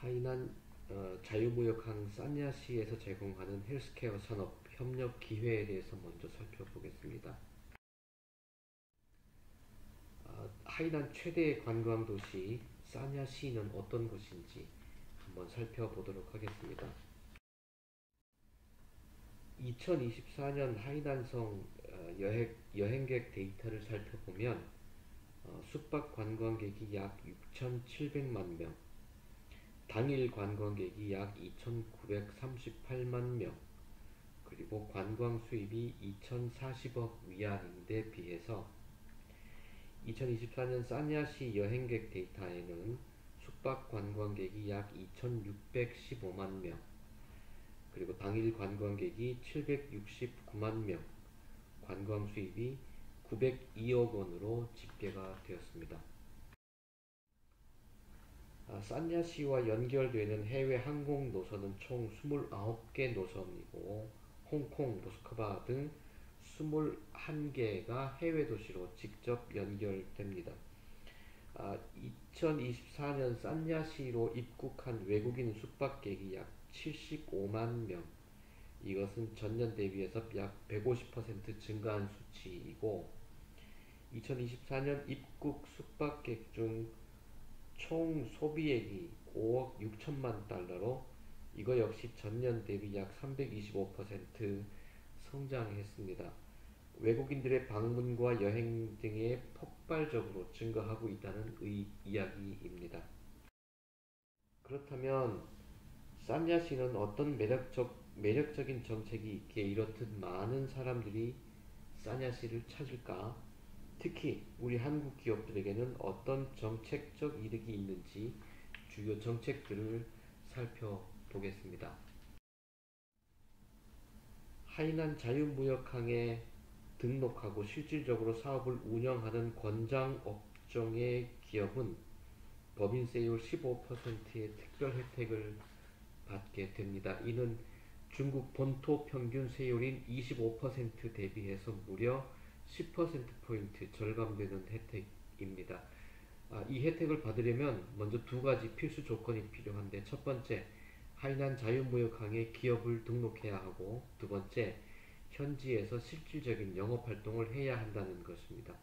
하이난 자유무역항 산야시에서 제공하는 헬스케어 산업 협력 기회에 대해서 먼저 살펴보겠습니다. 하이난 최대 관광 도시 산야시는 어떤 곳인지 한번 살펴보도록 하겠습니다. 2024년 하이난성 여행객 데이터를 살펴보면 숙박 관광객이 약 6,700만 명, 당일 관광객이 약 2,938만 명, 그리고 관광 수입이 2,040억 위안인데 비해서 2024년 산야시 여행객 데이터에는 숙박 관광객이 약 2,615만 명, 그리고 당일 관광객이 769만 명, 관광 수입이 902억 원으로 집계가 되었습니다. 산야시와 연결되는 해외 항공 노선은 총 29개 노선이고 홍콩, 모스크바 등 21개가 해외 도시로 직접 연결됩니다. 2024년 산야시로 입국한 외국인 숙박객이 약 75만 명, 이것은 전년 대비해서 약 150% 증가한 수치이고 2024년 입국 숙박객 중 총 소비액이 5억 6천만 달러로 이거 역시 전년 대비 약 325% 성장했습니다. 외국인들의 방문과 여행 등에 폭발적으로 증가하고 있다는 이야기입니다. 그렇다면 산야시는 어떤 매력적인 정책이 있기에 이렇듯 많은 사람들이 산야시를 찾을까? 특히 우리 한국 기업들에게는 어떤 정책적 이득이 있는지 주요 정책들을 살펴보겠습니다. 하이난 자유무역항에 등록하고 실질적으로 사업을 운영하는 권장 업종의 기업은 법인세율 15%의 특별 혜택을 받게 됩니다. 이는 중국 본토 평균 세율인 25% 대비해서 무려 10%포인트 절감되는 혜택입니다. 이 혜택을 받으려면 먼저 두 가지 필수 조건이 필요한데, 첫 번째, 하이난 자유무역항에 기업을 등록해야 하고, 두 번째, 현지에서 실질적인 영업활동을 해야 한다는 것입니다.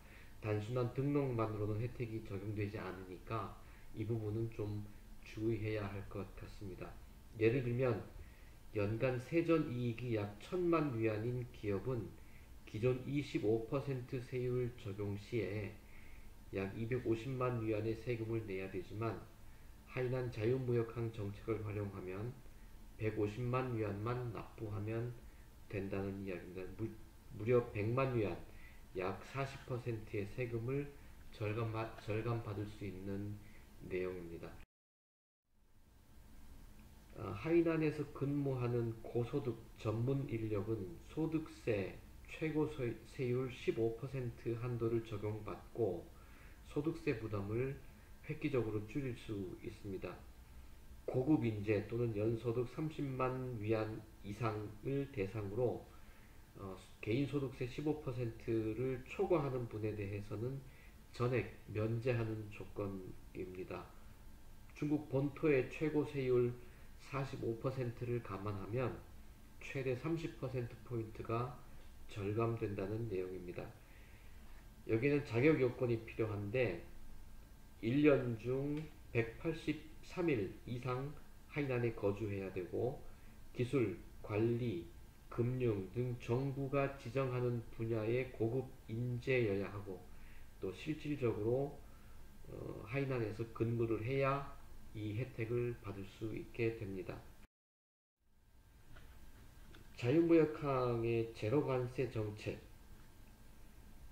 단순한 등록만으로는 혜택이 적용되지 않으니까 이 부분은 좀 주의해야 할 것 같습니다. 예를 들면 연간 세전이익이 약 1,000만 위안인 기업은 기존 25% 세율 적용 시에 약 250만 위안의 세금을 내야 되지만 하이난 자유무역항 정책을 활용하면 150만 위안만 납부하면 된다는 이야기입니다. 무려 100만 위안, 약 40%의 세금을 절감받을 수 있는 내용입니다. 하이난에서 근무하는 고소득 전문 인력은 소득세 최고 세율 15% 한도를 적용받고 소득세 부담을 획기적으로 줄일 수 있습니다. 고급 인재 또는 연소득 30만 위안 이상을 대상으로 개인소득세 15%를 초과하는 분에 대해서는 전액 면제하는 조건입니다. 중국 본토의 최고 세율 45%를 감안하면 최대 30%포인트가 절감된다는 내용입니다. 여기는 자격 요건이 필요한데 1년 중 183일 이상 하이난에 거주해야 되고 기술, 관리, 금융 등 정부가 지정하는 분야의 고급 인재여야 하고 또 실질적으로 하이난에서 근무를 해야 이 혜택을 받을 수 있게 됩니다. 자유무역항의 제로관세 정책,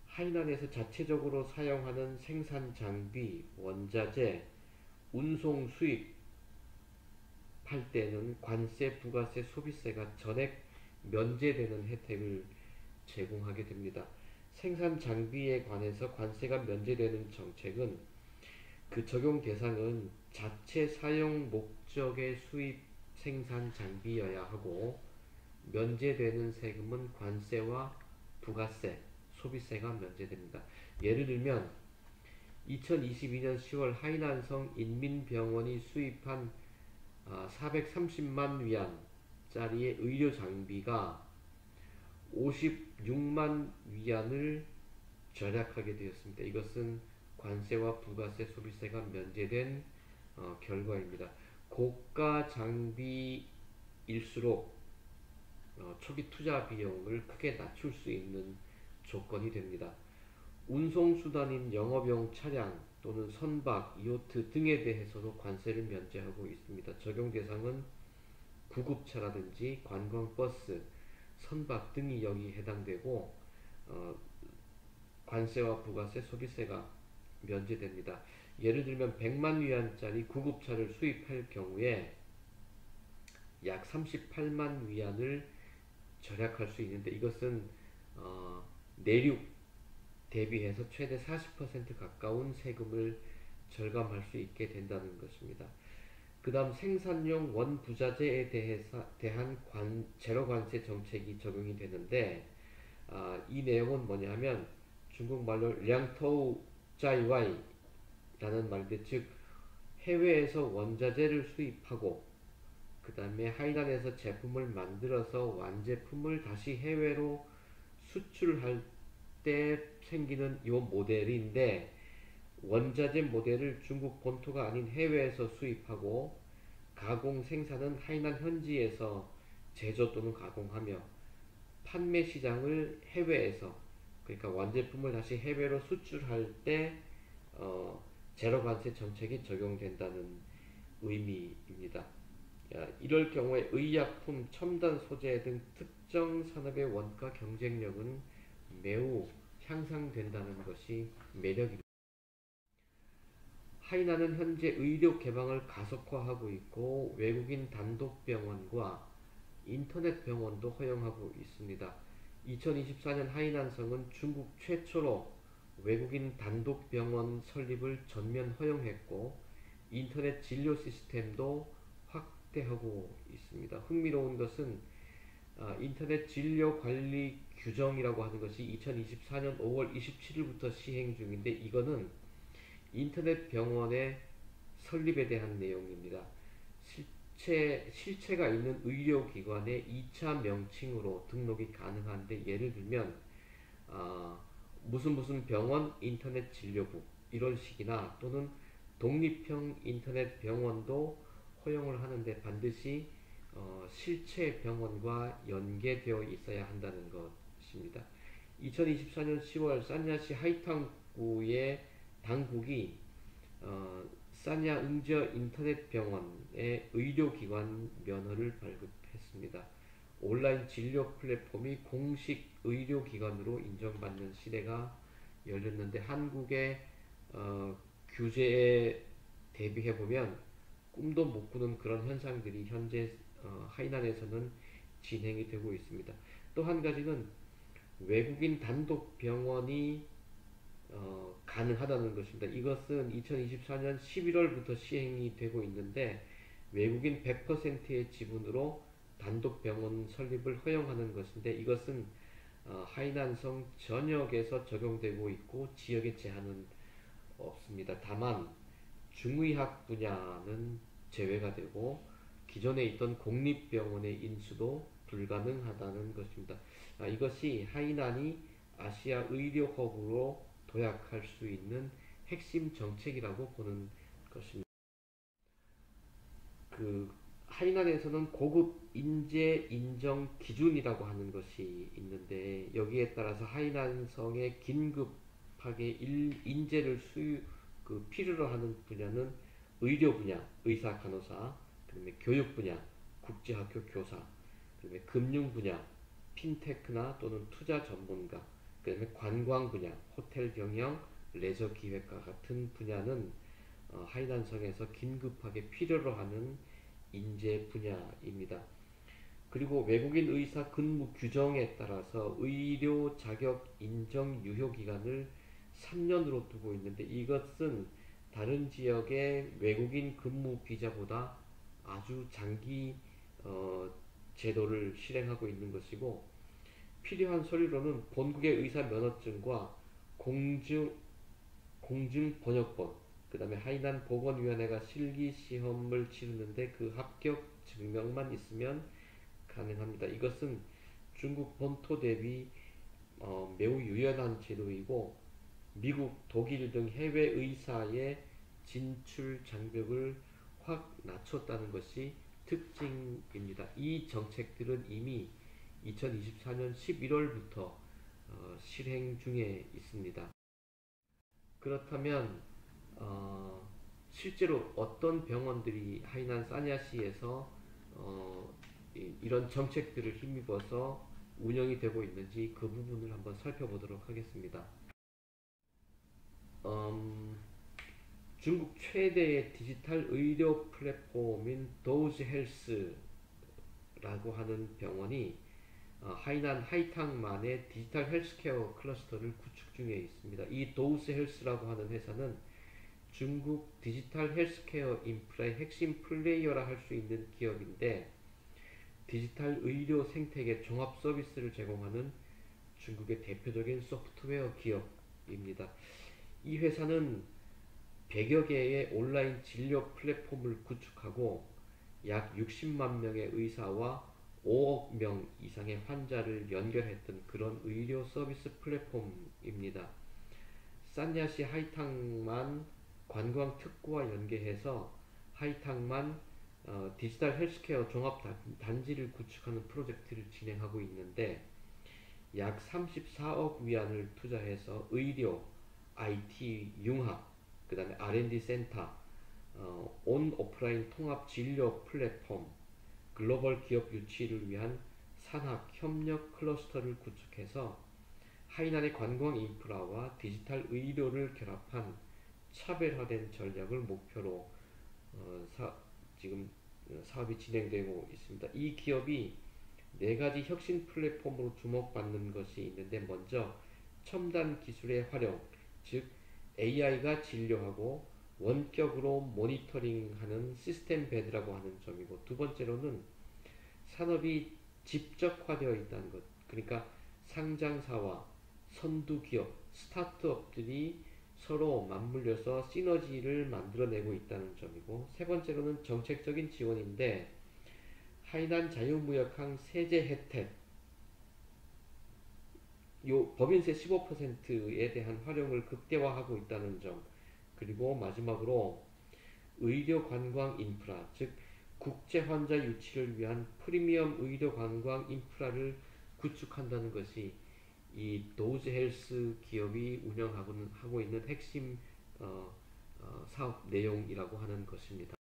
하이난에서 자체적으로 사용하는 생산 장비, 원자재, 운송 수입할 때는 관세, 부가세, 소비세가 전액 면제되는 혜택을 제공하게 됩니다. 생산 장비에 관해서 관세가 면제되는 정책은 그 적용 대상은 자체 사용 목적의 수입 생산 장비여야 하고 면제되는 세금은 관세와 부가세, 소비세가 면제됩니다. 예를 들면 2022년 10월 하이난성 인민병원이 수입한 430만 위안짜리의 의료 장비가 56만 위안을 절약하게 되었습니다. 이것은 관세와 부가세, 소비세가 면제된 결과입니다. 고가 장비일수록 초기 투자 비용을 크게 낮출 수 있는 조건이 됩니다. 운송수단인 영업용 차량 또는 선박, 요트 등에 대해서도 관세를 면제하고 있습니다. 적용 대상은 구급차라든지 관광버스, 선박 등이 여기 해당되고 관세와 부가세, 소비세가 면제됩니다. 예를 들면 100만 위안짜리 구급차를 수입할 경우에 약 38만 위안을 절약할 수 있는데 이것은 내륙 대비해서 최대 40% 가까운 세금을 절감할 수 있게 된다는 것입니다. 그 다음 생산용 원부자재에 대한 제로 관세 정책이 적용이 되는데 이 내용은 뭐냐면 중국말로 량토우 짜이와이 라는 말인데 즉 해외에서 원자재를 수입하고 그 다음에 하이난에서 제품을 만들어서 완제품을 다시 해외로 수출할 때 생기는 이 모델인데 원자재 모델을 중국 본토가 아닌 해외에서 수입하고 가공 생산은 하이난 현지에서 제조 또는 가공하며 판매 시장을 해외에서 그러니까 완제품을 다시 해외로 수출할 때 제로 관세 정책이 적용된다는 의미입니다. 이럴 경우에 의약품, 첨단 소재 등 특정 산업의 원가 경쟁력은 매우 향상된다는 것이 매력입니다. 하이난은 현재 의료 개방을 가속화하고 있고 외국인 단독 병원과 인터넷 병원도 허용하고 있습니다. 2024년 하이난성은 중국 최초로 외국인 단독 병원 설립을 전면 허용했고 인터넷 진료 시스템도 확대하고 있습니다. 흥미로운 것은 인터넷 진료 관리 규정이라고 하는 것이 2024년 5월 27일부터 시행 중인데 이거는 인터넷 병원의 설립에 대한 내용입니다. 실체가 있는 의료기관의 2차 명칭으로 등록이 가능한데 예를 들면 무슨 병원 인터넷 진료부 이런 식이나 또는 독립형 인터넷 병원도 허용을 하는데 반드시 실체 병원과 연계되어 있어야 한다는 것입니다. 2024년 10월 산야시 하이탕구의 당국이 산야 응저 인터넷 병원의 의료기관 면허를 발급했습니다. 온라인 진료 플랫폼이 공식 의료기관으로 인정받는 시대가 열렸는데 한국의 규제에 대비해보면 꿈도 못 꾸는 그런 현상들이 현재 하이난에서는 진행이 되고 있습니다. 또 한 가지는 외국인 단독 병원이 가능하다는 것입니다. 이것은 2024년 11월부터 시행이 되고 있는데 외국인 100%의 지분으로 단독 병원 설립을 허용하는 것인데 이것은 하이난성 전역에서 적용되고 있고 지역의 제한은 없습니다. 다만 중의학 분야는 제외가 되고 기존에 있던 공립병원의 인수도 불가능하다는 것입니다. 이것이 하이난이 아시아 의료 허브로 도약할 수 있는 핵심 정책이라고 보는 것입니다. 하이난에서는 고급 인재 인정 기준이라고 하는 것이 있는데 여기에 따라서 하이난성의 긴급하게 인재를 필요로 하는 분야는 의료 분야, 의사, 간호사, 그다음에 교육 분야, 국제학교 교사, 그다음에 금융 분야, 핀테크나 또는 투자 전문가, 그다음에 관광 분야, 호텔 경영, 레저 기획과 같은 분야는 하이난성에서 긴급하게 필요로 하는 인재 분야입니다. 그리고 외국인 의사 근무 규정에 따라서 의료 자격 인정 유효 기간을 3년으로 두고 있는데 이것은 다른 지역의 외국인 근무 비자보다 아주 장기 제도를 실행하고 있는 것이고 필요한 서류로는 본국의 의사 면허증과 공증 번역본 그 다음에 하이난 보건위원회가 실기 시험을 치르는데 그 합격 증명만 있으면 가능합니다. 이것은 중국 본토 대비 매우 유연한 제도이고 미국, 독일 등 해외 의사의 진출 장벽을 확 낮췄다는 것이 특징입니다. 이 정책들은 이미 2024년 11월부터 실행 중에 있습니다. 그렇다면 실제로 어떤 병원들이 하이난 사냐시에서 이런 정책들을 힘입어서 운영이 되고 있는지 그 부분을 한번 살펴보도록 하겠습니다. 중국 최대의 디지털 의료 플랫폼인 도우즈 헬스라고 하는 병원이 하이난 하이탕만의 디지털 헬스케어 클러스터를 구축 중에 있습니다. 이 도우스 헬스라고 하는 회사는 중국 디지털 헬스케어 인프라의 핵심 플레이어라 할 수 있는 기업인데 디지털 의료 생태계 종합 서비스를 제공하는 중국의 대표적인 소프트웨어 기업입니다. 이 회사는 100여 개의 온라인 진료 플랫폼을 구축하고 약 60만 명의 의사와 5억 명 이상의 환자를 연결했던 그런 의료 서비스 플랫폼입니다. 산야시 하이탕만 관광 특구와 연계해서 하이탕만 디지털 헬스케어 종합 단지를 구축하는 프로젝트를 진행하고 있는데 약 34억 위안을 투자해서 의료, IT, 융합, 그 다음에 R&D 센터, 온 오프라인 통합 진료 플랫폼, 글로벌 기업 유치를 위한 산학 협력 클러스터를 구축해서 하이난의 관광 인프라와 디지털 의료를 결합한 차별화된 전략을 목표로 지금 사업이 진행되고 있습니다. 이 기업이 네 가지 혁신 플랫폼으로 주목받는 것이 있는데 먼저 첨단 기술의 활용, 즉 AI가 진료하고 원격으로 모니터링하는 시스템 베드라고 하는 점이고 두 번째로는 산업이 집적화되어 있다는 것. 그러니까 상장사와 선두기업, 스타트업들이 서로 맞물려서 시너지를 만들어내고 있다는 점이고 세 번째로는 정책적인 지원인데 하이난 자유무역항 세제 혜택, 요 법인세 15%에 대한 활용을 극대화하고 있다는 점 그리고 마지막으로 의료 관광 인프라, 즉 국제 환자 유치를 위한 프리미엄 의료 관광 인프라를 구축한다는 것이 이 도우즈 헬스 기업이 운영하고 있는 핵심 사업 내용이라고 하는 것입니다.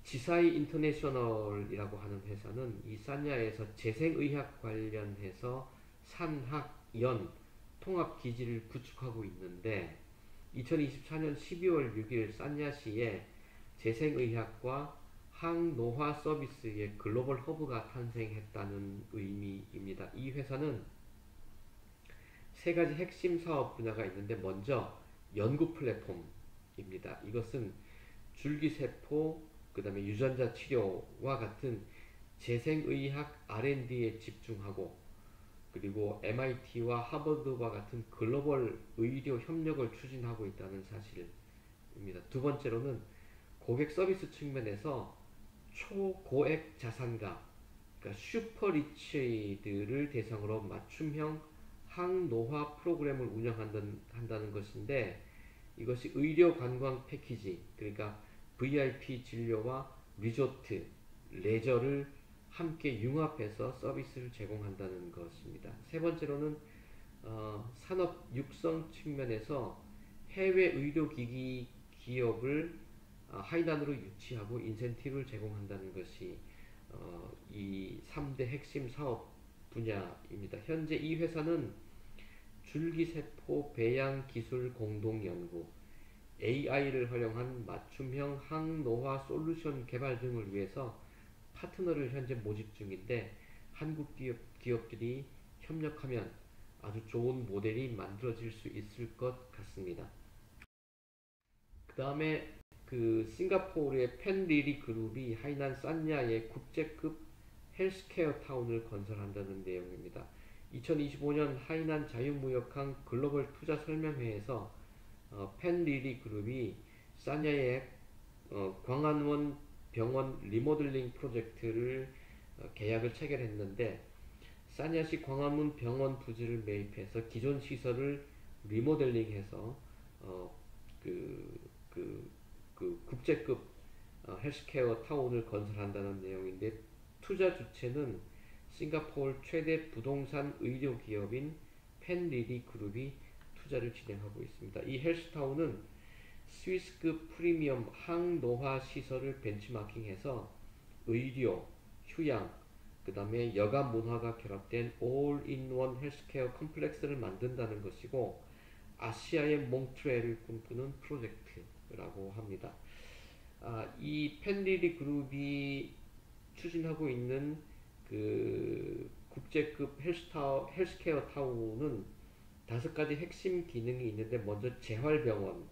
지사이 인터내셔널이라고 하는 회사는 이 산야에서 재생의학 관련해서 산학연 통합기지를 구축하고 있는데 2024년 12월 6일 산야시에 재생의학과 항노화 서비스의 글로벌 허브가 탄생했다는 의미입니다. 이 회사는 세 가지 핵심 사업 분야가 있는데 먼저 연구 플랫폼입니다. 이것은 줄기세포, 그 다음에 유전자 치료와 같은 재생의학 R&D에 집중하고 그리고 MIT와 하버드와 같은 글로벌 의료 협력을 추진하고 있다는 사실입니다. 두 번째로는 고객 서비스 측면에서 초고액 자산가, 그러니까 슈퍼리치들을 대상으로 맞춤형 항노화 프로그램을 운영한다는 것인데 이것이 의료 관광 패키지, 그러니까 VIP 진료와 리조트, 레저를 함께 융합해서 서비스를 제공한다는 것입니다. 세 번째로는 산업 육성 측면에서 해외 의료기기 기업을 하이난으로 유치하고 인센티브를 제공한다는 것이 이 3대 핵심 사업 분야입니다. 현재 이 회사는 줄기세포 배양 기술 공동연구, AI를 활용한 맞춤형 항노화 솔루션 개발 등을 위해서 파트너를 현재 모집 중인데 한국 기업들이 협력하면 아주 좋은 모델이 만들어질 수 있을 것 같습니다. 그 다음에 그 싱가포르의 펜리리 그룹이 하이난 산야의 국제급 헬스케어 타운을 건설한다는 내용입니다. 2025년 하이난 자유무역항 글로벌 투자 설명회에서 펜리리 그룹이 사냐의 광안원 병원 리모델링 프로젝트를 계약을 체결했는데, 사냐시 광화문 병원 부지를 매입해서 기존 시설을 리모델링해서 어, 그, 그, 그 국제급 헬스케어 타운을 건설한다는 내용인데, 투자 주체는 싱가포르 최대 부동산 의료 기업인 펜리리 그룹이 투자를 진행하고 있습니다. 이 헬스타운은 스위스급 프리미엄 항노화 시설을 벤치마킹해서 의료, 휴양, 그 다음에 여가 문화가 결합된 올인원 헬스케어 컴플렉스를 만든다는 것이고, 아시아의 몽트레를 꿈꾸는 프로젝트라고 합니다. 이 펜리리 그룹이 추진하고 있는 그 국제급 헬스케어 타운은 5가지 핵심 기능이 있는데, 먼저 재활병원입니다.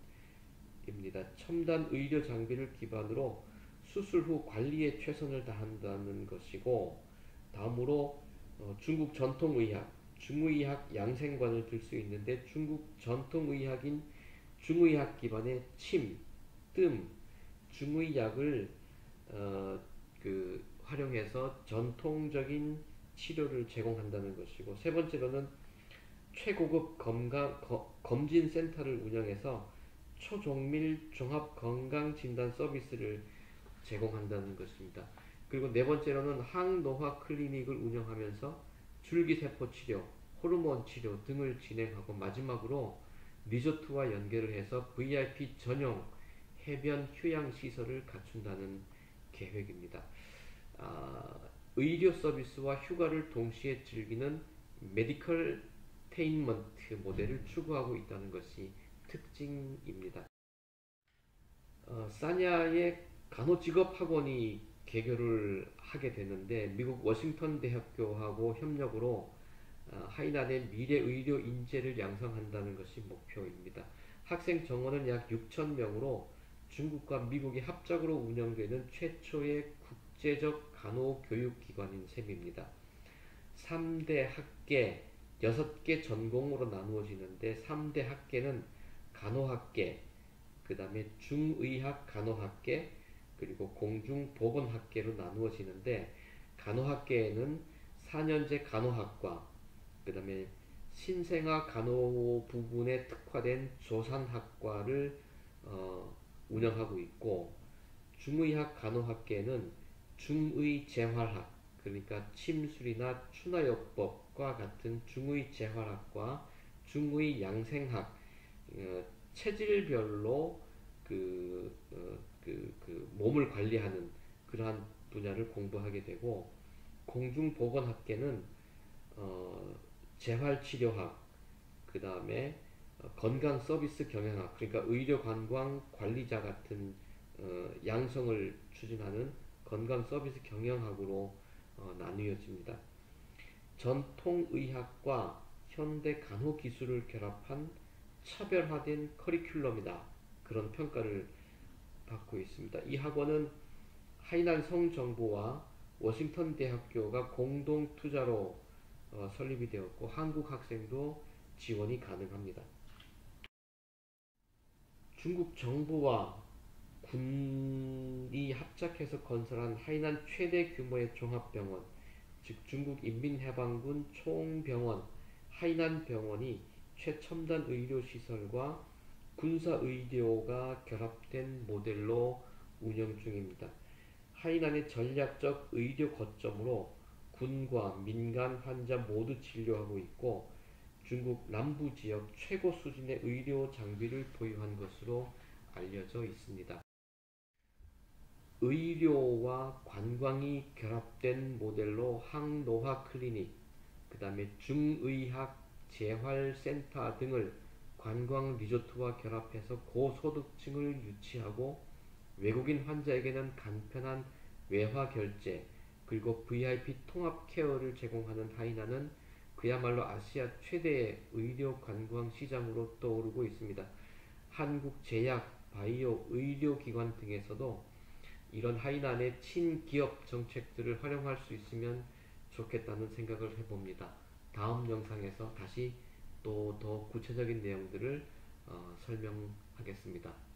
첨단 의료 장비를 기반으로 수술 후 관리에 최선을 다한다는 것이고, 다음으로 중국 전통의학, 중의학 양생관을 들 수 있는데, 중국 전통의학인 중의학 기반의 침, 뜸, 중의약을 어, 활용해서 전통적인 치료를 제공한다는 것이고, 세 번째로는 최고급 검진센터를 운영해서 초종밀 종합 건강 진단 서비스를 제공한다는 것입니다. 그리고 네 번째로는 항노화 클리닉을 운영하면서 줄기세포 치료, 호르몬 치료 등을 진행하고, 마지막으로 리조트와 연계를 해서 VIP 전용 해변 휴양 시설을 갖춘다는 계획입니다. 의료 서비스와 휴가를 동시에 즐기는 메디컬 테인먼트 모델을 추구하고 있다는 것이 특징입니다. 사냐의 간호직업학원이 개교를 하게 되는데, 미국 워싱턴 대학교하고 협력으로 하이난의 미래 의료 인재를 양성한다는 것이 목표입니다. 학생 정원은 약 6천 명으로 중국과 미국이 합작으로 운영되는 최초의 국제적 간호교육기관인 셈입니다. 3대 학계, 6개 전공으로 나누어지는데, 3대 학계는 간호학계, 그 다음에 중의학 간호학계, 그리고 공중보건학계로 나누어지는데, 간호학계에는 4년제 간호학과, 그 다음에 신생아 간호 부분에 특화된 조산학과를 운영하고 있고, 중의학 간호학계는 중의재활학, 그러니까 침술이나 추나요법과 같은 중의재활학과, 중의양생학, 체질별로 몸을 관리하는 그러한 분야를 공부하게 되고, 공중보건학계는 재활치료학, 그 다음에 건강 서비스 경영학, 그러니까 의료관광 관리자 같은 양성을 추진하는 건강 서비스 경영학으로 나뉘어집니다. 전통의학과 현대 간호 기술을 결합한 차별화된 커리큘럼이다, 그런 평가를 받고 있습니다. 이 학원은 하이난 성정부와 워싱턴 대학교가 공동 투자로 설립이 되었고, 한국 학생도 지원이 가능합니다. 중국 정부와 군이 합작해서 건설한 하이난 최대 규모의 종합병원, 즉 중국 인민해방군 총병원 하이난병원이 최첨단 의료시설과 군사의료가 결합된 모델로 운영 중입니다. 하이난의 전략적 의료 거점으로 군과 민간 환자 모두 진료하고 있고, 중국 남부 지역 최고 수준의 의료 장비를 보유한 것으로 알려져 있습니다. 의료와 관광이 결합된 모델로 항노화 클리닉, 그 다음에 중의학 재활센터 등을 관광 리조트와 결합해서 고소득층을 유치하고, 외국인 환자에게는 간편한 외화 결제, 그리고 VIP 통합 케어를 제공하는 하이난은 그야말로 아시아 최대의 의료 관광 시장으로 떠오르고 있습니다. 한국 제약, 바이오, 의료기관 등에서도 이런 하이난의 친기업 정책들을 활용할 수 있으면 좋겠다는 생각을 해봅니다. 다음 영상에서 다시 또 더 구체적인 내용들을 설명하겠습니다.